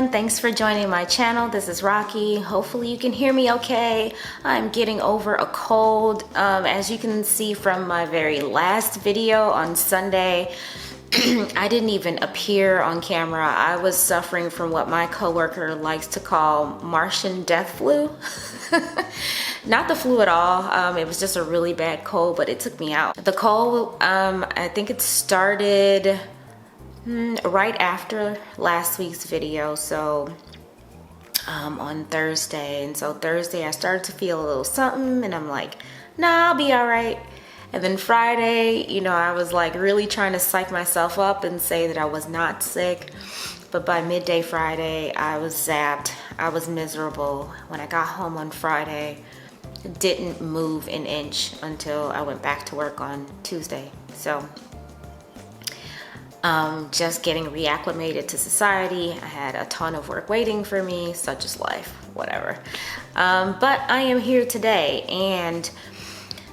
everyone, thanks for joining my channel. This is Rocky. Hopefully you can hear me okay. I'm getting over a cold. As you can see from my very last video on Sunday, I didn't even appear on camera. I was suffering from what my coworker likes to call Martian death flu. Not the flu at all. It was just a really bad cold, but it took me out. The cold, I think it started right after last week's video, so on Thursday. And so Thursday I started to feel a little something, and I'm like, nah, I'll be all right. And then Friday, you know, I was like really trying to psych myself up and say that I was not sick. But by midday Friday, I was zapped. I was miserable. When I got home on Friday, didn't move an inch until I went back to work on Tuesday. So just getting reacclimated to society. I had a ton of work waiting for me, such is life, whatever. But I am here today, and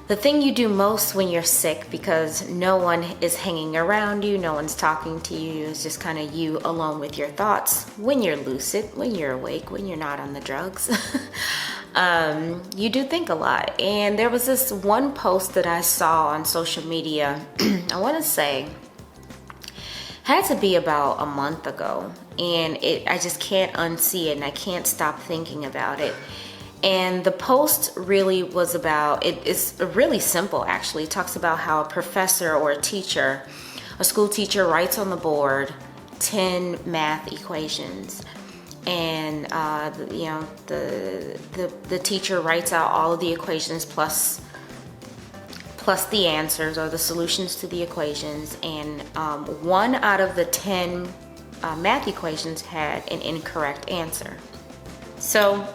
the thing you do most when you're sick, because no one is hanging around you, no one's talking to you, it's just kind of you alone with your thoughts when you're lucid, when you're awake, when you're not on the drugs. You do think a lot. And there was this one post that I saw on social media, I want to say, had to be about a month ago, and I just can't unsee it, and I can't stop thinking about it. And the post really was about, it's really simple actually. It talks about how a professor or a teacher, a school teacher, writes on the board 10 math equations, and you know, the teacher writes out all of the equations plus the answers or the solutions to the equations, and one out of the 10 math equations had an incorrect answer. So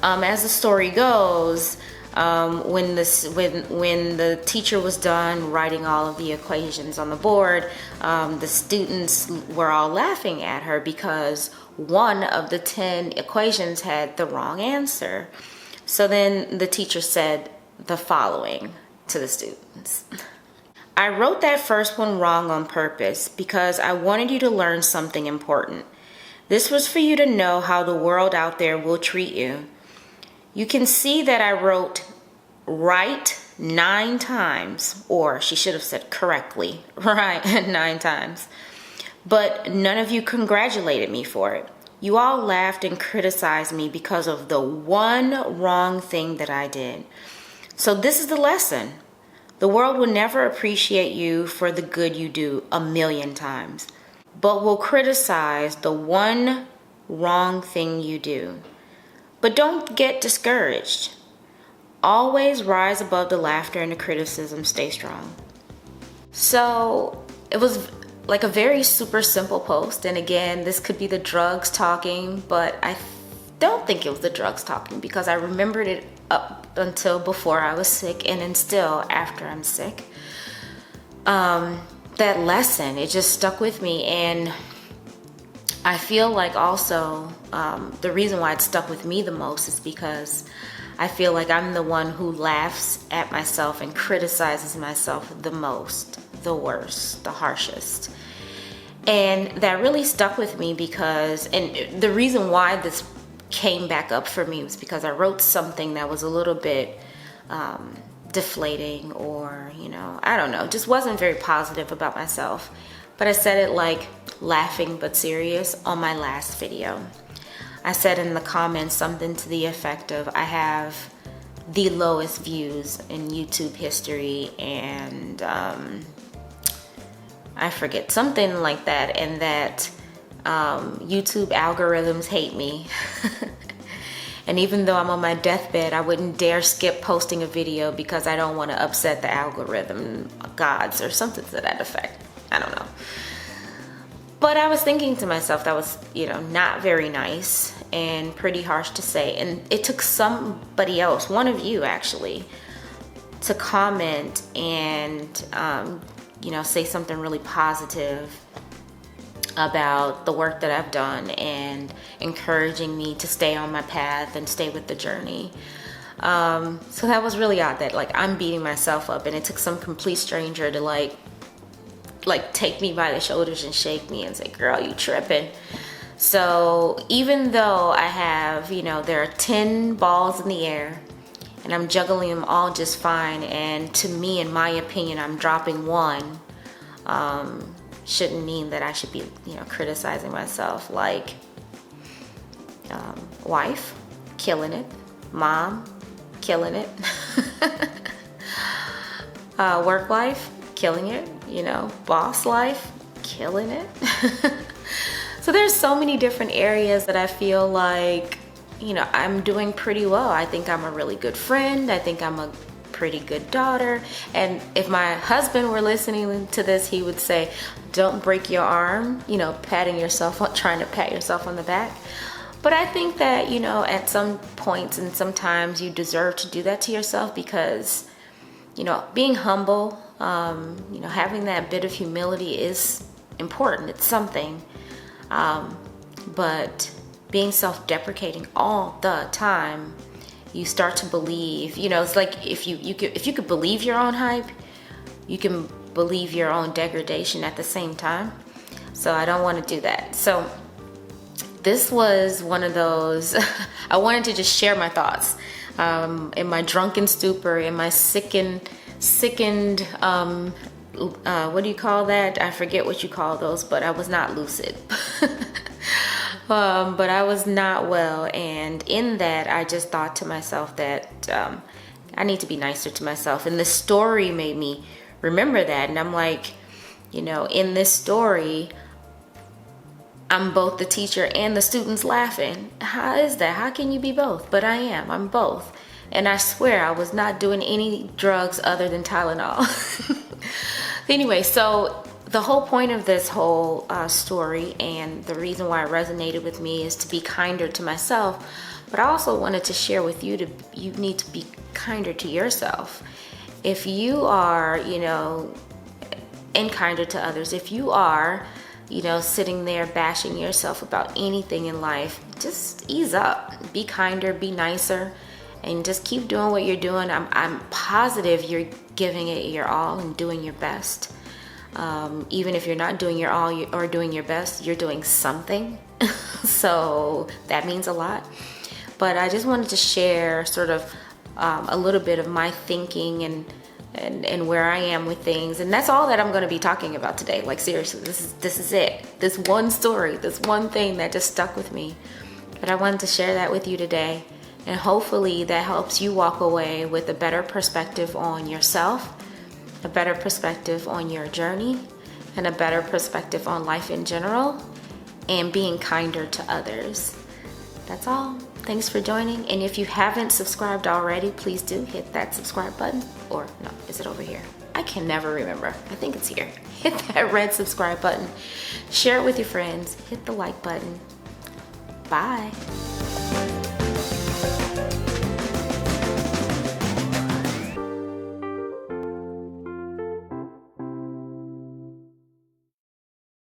as the story goes, when the teacher was done writing all of the equations on the board, the students were all laughing at her because one of the 10 equations had the wrong answer. So then the teacher said the following to the students: I wrote that first one wrong on purpose because I wanted you to learn something important. This was for you to know how the world out there will treat you. You can see that I wrote right 9 times, or she should have said correctly, right, 9 times. But none of you congratulated me for it. You all laughed and criticized me because of the one wrong thing that I did. So this is the lesson. The world will never appreciate you for the good you do 1,000,000 times, but will criticize the one wrong thing you do. But don't get discouraged. Always rise above the laughter and the criticism. Stay strong. So it was like a very super simple post. And again, this could be the drugs talking, but I don't think it was the drugs talking, because I remembered it up until before I was sick, and then still after I'm sick. That lesson, it just stuck with me. And I feel like also the reason why it stuck with me the most is because I feel like I'm the one who laughs at myself and criticizes myself the most, the worst, the harshest. And that really stuck with me because, and the reason why this came back up for me was because I wrote something that was a little bit deflating, or, you know, I don't know, just wasn't very positive about myself. But I said it like laughing but serious on my last video. I said in the comments something to the effect of, I have the lowest views in YouTube history, and I forget, something like that, and that YouTube algorithms hate me. And even though I'm on my deathbed, I wouldn't dare skip posting a video because I don't want to upset the algorithm gods or something to that effect. I don't know. But I was thinking to myself, that was, you know, not very nice and pretty harsh to say. And it took somebody else, one of you actually, to comment and, you know, say something really positive about the work that I've done and encouraging me to stay on my path and stay with the journey. So that was really odd that, like, I'm beating myself up, and it took some complete stranger to like take me by the shoulders and shake me and say, girl, you tripping. So even though I have, there are 10 balls in the air and I'm juggling them all just fine, and to me, in my opinion, I'm dropping one, shouldn't mean that I should be, criticizing myself. Like, wife, killing it. Mom, killing it. Work life, killing it. Boss life, killing it. So there's so many different areas that I feel like, I'm doing pretty well. I think I'm a really good friend. I think I'm a pretty good daughter. And if my husband were listening to this, he would say, don't break your arm, patting yourself, trying to pat yourself on the back. But I think that, at some points and sometimes you deserve to do that to yourself, because, being humble, having that bit of humility is important. It's something. But being self-deprecating all the time, you start to believe, it's like if you could believe your own hype, you can believe your own degradation at the same time. So I don't want to do that. So this was one of those, I wanted to just share my thoughts, in my drunken stupor, in my sickened, what do you call that? I forget what you call those, but I was not lucid. But I was not well, and in that, I just thought to myself that I need to be nicer to myself. And this story made me remember that, and I'm like, in this story, I'm both the teacher and the students laughing. How is that? How can you be both? But I am. I'm both. And I swear I was not doing any drugs other than Tylenol. Anyway, so the whole point of this whole story, and the reason why it resonated with me, is to be kinder to myself. But I also wanted to share with you you need to be kinder to yourself. If you are, and kinder to others, if you are, sitting there bashing yourself about anything in life, just ease up, be kinder, be nicer, and just keep doing what you're doing. I'm positive you're giving it your all and doing your best. Even if you're not doing your all or doing your best, you're doing something. So that means a lot. But I just wanted to share sort of a little bit of my thinking and where I am with things. And that's all that I'm going to be talking about today. Like, seriously, this is it. This one story, this one thing that just stuck with me. But I wanted to share that with you today. And hopefully that helps you walk away with a better perspective on yourself, a better perspective on your journey, and a better perspective on life in general, and being kinder to others. That's all. Thanks for joining. And if you haven't subscribed already, please do hit that subscribe button. Or no, is it over here? I can never remember. I think it's here. Hit that red subscribe button. Share it with your friends. Hit the like button. Bye.